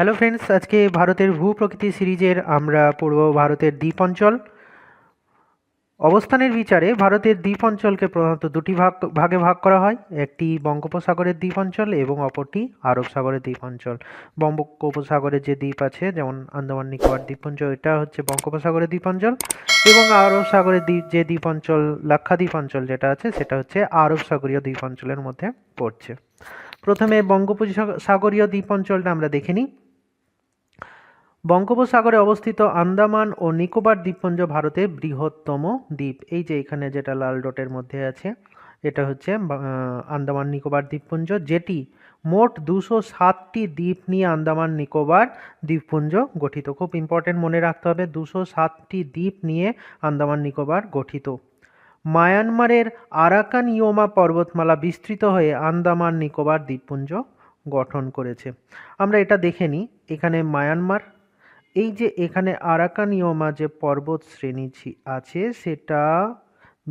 Hello friends, আজকে ভারতের ভূপ্রকৃতি সিরিজের আমরা পড়ব ভারতের দ্বীপ অঞ্চল। অবস্থানের বিচারে ভারতের দ্বীপ অঞ্চলকে প্রধানত দুটি ভাগে ভাগ করা হয়। একটি বঙ্গোপসাগরের দ্বীপ অঞ্চল এবং অপরটি আরব সাগরের দ্বীপ অঞ্চল। বঙ্গোপসাগরের যে দ্বীপ আছে, যেমন আন্দামান নিকোবর দ্বীপপুঞ্জ, এটা হচ্ছে বঙ্গোপসাগরের দ্বীপ অঞ্চল, এবং আরব সাগরের যে দ্বীপ অঞ্চল, লাক্ষাদ্বীপ অঞ্চল যেটা আছে, সেটা হচ্ছে আরব সাগরীয় দ্বীপ অঞ্চলের মধ্যে পড়ছে। প্রথমে বঙ্গোপসাগরীয় দ্বীপ অঞ্চলটা আমরা দেখে নিই। বঙ্গোপসাগরে অবস্থিত আন্দামান ও নিকোবর দ্বীপপুঞ্জ ভারতের বৃহত্তম দ্বীপ। এই যে এখানে যেটা লাল ডটের মধ্যে আছে, এটা হচ্ছে আন্দামান নিকোবর দ্বীপপুঞ্জ, যেটি মোট 207টি দ্বীপ নিয়ে আন্দামান নিকোবর দ্বীপপুঞ্জ গঠিত। খুব ইম্পর্টেন্ট, মনে রাখতে হবে, 207টি দ্বীপ নিয়ে আন্দামান নিকোবর গঠিত। মায়ানমারের আরাকানিওমা পর্বতমালা বিস্তৃত হয়ে আন্দামান নিকোবর দ্বীপপুঞ্জ গঠন করেছে। আমরা এটা দেখে নিই। এখানে মায়ানমার, এই যে এখানে আরাকানিওমা যে পর্বত শ্রেণী আছে, সেটা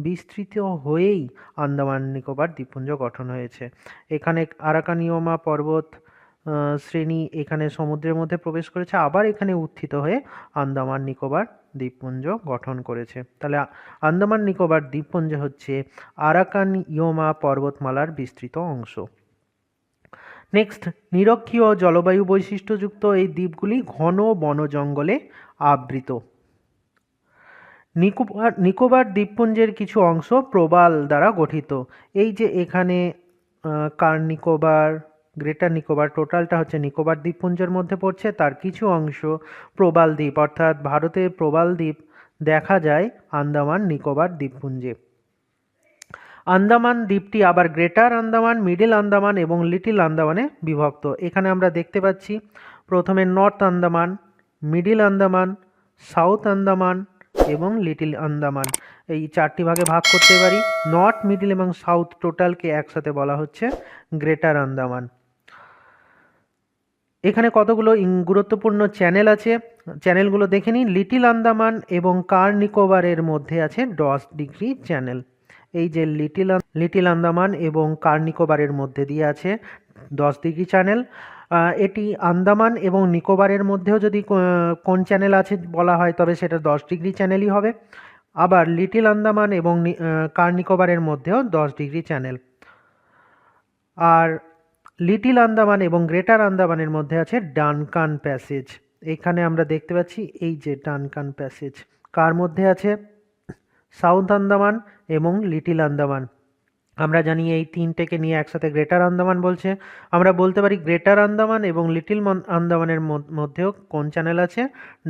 বিস্তৃত হয়েই আন্দামান নিকোবর দ্বীপপুঞ্জ গঠন হয়েছে। এখানে আরাকানিওমা পর্বত শ্রেণী এখানে সমুদ্রের মধ্যে প্রবেশ করেছে, আবার এখানে উত্থিত হয়ে আন্দামান নিকোবর দ্বীপপুঞ্জ গঠন করেছে। তাহলে আন্দামান নিকোবর দ্বীপপুঞ্জ হচ্ছে আরাকানিওমা পর্বতমালার বিস্তৃত অংশ। নেক্সট, নিরক্ষীয় জলবায়ু বৈশিষ্ট্যযুক্ত এই দ্বীপগুলি ঘন বন জঙ্গলে আবৃত। নিকোবর দ্বীপপুঞ্জের কিছু অংশ প্রবাল দ্বারা গঠিত। এই যে এখানে কার নিকোবর, গ্রেটার নিকোবর, টোটালটা হচ্ছে নিকোবর দ্বীপপুঞ্জের মধ্যে পড়ছে। তার কিছু অংশ প্রবাল দ্বীপ, অর্থাৎ ভারতে প্রবাল দ্বীপ দেখা যায় আন্দামান নিকোবর দ্বীপপুঞ্জে। আন্দামান দ্বীপটি আবার গ্রেটার আন্দামান, মিডল আন্দামান এবং লিটল আন্দামানে বিভক্ত। এখানে আমরা দেখতে পাচ্ছি প্রথমে north Andaman, middle Andaman, south Andaman এবং লিটল আন্দামান, এই চারটি ভাগে ভাগ করতে পারি। নর্থ, মিডল এবং সাউথ টোটালকে একসাথে বলা হচ্ছে গ্রেটার আন্দামান। এখানে কতগুলো গুরুত্বপূর্ণ চ্যানেল আছে, চ্যানেলগুলো দেখে নিই। লিটল আন্দামান এবং কার নিকোবরের মধ্যে আছে 10 ডিগ্রি চ্যানেল। এই যে লিটল আন্দামান এবং কার নিকোবরের মধ্যে দিয়ে আছে 10 ডিগ্রি চ্যানেল। এটি আন্দামান এবং নিকোবরের মধ্যেও যদি কোন চ্যানেল আছে বলা হয়, তবে সেটা 10 ডিগ্রি চ্যানেলই হবে। আবার লিটল আন্দামান এবং কার নিকোবরের মধ্যেও 10 ডিগ্রি চ্যানেল। আর লিটল আন্দামান এবং গ্রেটার আন্দামানের মধ্যে আছে ডানকান প্যাসেজ। এখানে আমরা দেখতে পাচ্ছি এই যে ডানকান প্যাসেজ কার মধ্যে আছে, সাউথ আন্দামান এবং লিটল আন্দামান। আমরা জানি এই তিনটেকে নিয়ে একসাথে গ্রেটার আন্দামান বলছে। আমরা বলতে পারি গ্রেটার আন্দামান এবং লিটল আন্দামানের মধ্যেও কোন চ্যানেল আছে,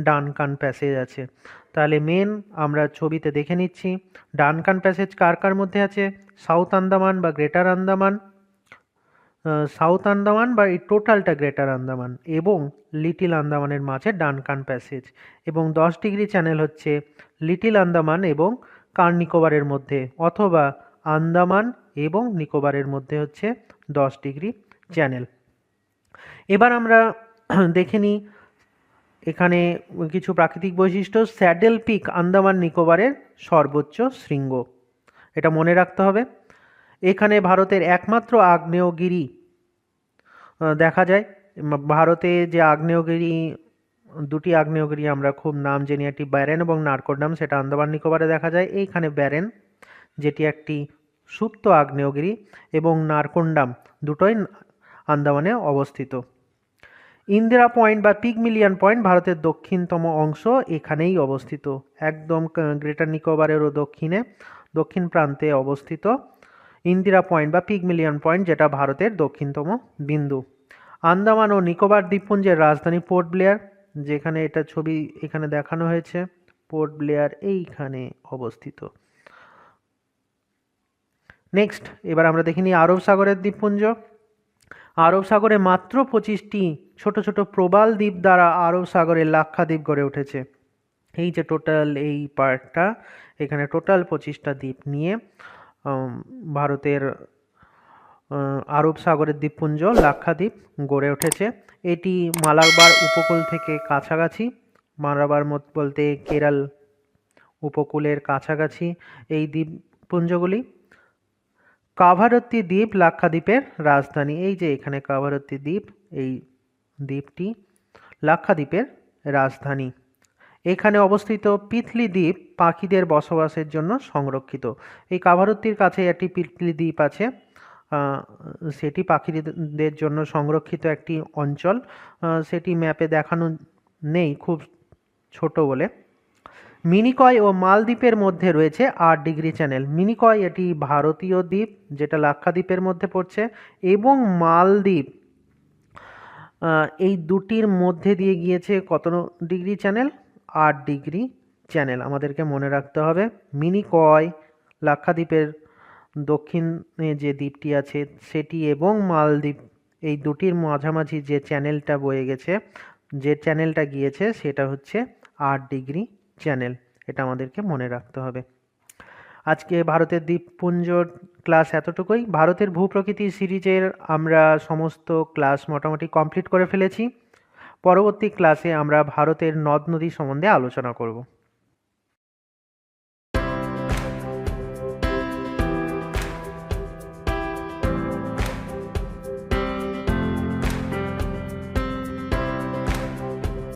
ডানকান প্যাসেজ আছে। তাহলে মেন আমরা ছবিতে দেখে নিচ্ছি, ডানকান প্যাসেজ কার কার মধ্যে আছে, সাউথ আন্দামান বা গ্রেটার আন্দামান, সাউথ আন্দামান বা এই টোটালটা গ্রেটার আন্দামান এবং লিটল আন্দামানের মাঝে ডানকান প্যাসেজ, এবং 10 ডিগ্রি চ্যানেল হচ্ছে লিটল আন্দামান এবং কার নিকোবরের মধ্যে, অথবা আন্দামান এবং নিকোবরের মধ্যে হচ্ছে 10 ডিগ্রি চ্যানেল। এবার আমরা দেখে নিই এখানে কিছু প্রাকৃতিক বৈশিষ্ট্য। স্যাডেল পিক আন্দামান নিকোবরের সর্বোচ্চ শৃঙ্গ, এটা মনে রাখতে হবে। এখানে ভারতের একমাত্র আগ্নেয়গিরি দেখা যায়। ভারতে যে আগ্নেয়গিরি, দুটি আগ্নেয়গিরি আমরা খুব নাম জানি, একটি ব্যারেন এবং নারকোডাম, সেটা আন্দামান নিকোবরে দেখা যায়। এইখানে ব্যারেন, যেটি একটি সুপ্ত আগ্নেয়গিরি, এবং নারকোন্ডাম, দুটোই আন্দামানে অবস্থিত। ইন্দিরা পয়েন্ট বা পিগমিলিয়ন পয়েন্ট ভারতের দক্ষিণতম অংশ এখানেই অবস্থিত, একদম গ্রেটার নিকোবরেরও দক্ষিণ প্রান্তে অবস্থিত ইন্দিরা পয়েন্ট বা পিগমিলিয়ন পয়েন্ট, যেটা ভারতের দক্ষিণতম বিন্দু। আন্দামান ও নিকোবর দ্বীপপুঞ্জের রাজধানী পোর্ট ব্লেয়ার, যেখানে এটা ছবি এখানে দেখানো হয়েছে, পোর্ট ব্লেয়ার এইখানে অবস্থিত। নেক্সট, এবার আমরা দেখে নিই আরব সাগরের দ্বীপপুঞ্জ। আরব সাগরে মাত্র 25টি ছোট ছোট প্রবাল দ্বীপ দ্বারা আরব সাগরের লাক্ষাদ্বীপ গড়ে উঠেছে। এই যে টোটাল এই পার্টটা, এখানে টোটাল 25টা দ্বীপ নিয়ে ভারতের আরব সাগরের দ্বীপপুঞ্জ লাক্ষাদ্বীপ গড়ে উঠেছে। এটি মালাবার উপকূল থেকে কাছাকাছি, মালাবার বলতে কেরল উপকূলের কাছাকাছি এই দ্বীপপুঞ্জগুলি। কাভারত্তি দ্বীপ লাক্ষাদ্বীপের রাজধানী। এই যে এখানে কাভারত্তি দ্বীপ, এই দ্বীপটি লাক্ষাদ্বীপের রাজধানী। এখানে অবস্থিত পিথলি দ্বীপ পাখিদের বসবাসের জন্য সংরক্ষিত। এই কাভারত্তির কাছে একটি পিথলি দ্বীপ আছে, সেটি পাখিদের জন্য সংরক্ষিত একটি অঞ্চল। সেটি ম্যাপে দেখানো নেই, খুব ছোট বলে। মিনিকয় ও মালদ্বীপের মধ্যে রয়েছে 8 ডিগ্রি চ্যানেল। মিনিকয় এটি ভারতীয় দ্বীপ যেটা লাক্ষাদ্বীপের মধ্যে পড়ছে, এবং মালদ্বীপ এই দুটির মধ্যে দিয়ে গিয়েছে কত ডিগ্রি চ্যানেল? 8 degree channel. আমাদেরকে মনে রাখতে হবে মিনিকয় লাক্ষাদ্বীপের দক্ষিণে যে দ্বীপটি আছে সেটি, এবং মালদ্বীপ এই দুটির মাঝামাঝি যে চ্যানেলটা বয়ে গেছে, যে চ্যানেলটা গিয়েছে সেটা হচ্ছে 8 ডিগ্রি চ্যানেল। এটা আমাদেরকে মনে রাখতে হবে। আজকে ভারতের দ্বীপপুঞ্জর ক্লাস এতটুকুই। ভারতের ভূপ্রকৃতি সিরিজের আমরা সমস্ত ক্লাস মোটামুটি কমপ্লিট করে ফেলেছি। পরবর্তী ক্লাসে আমরা ভারতের নদ নদী সম্বন্ধে আলোচনা করব।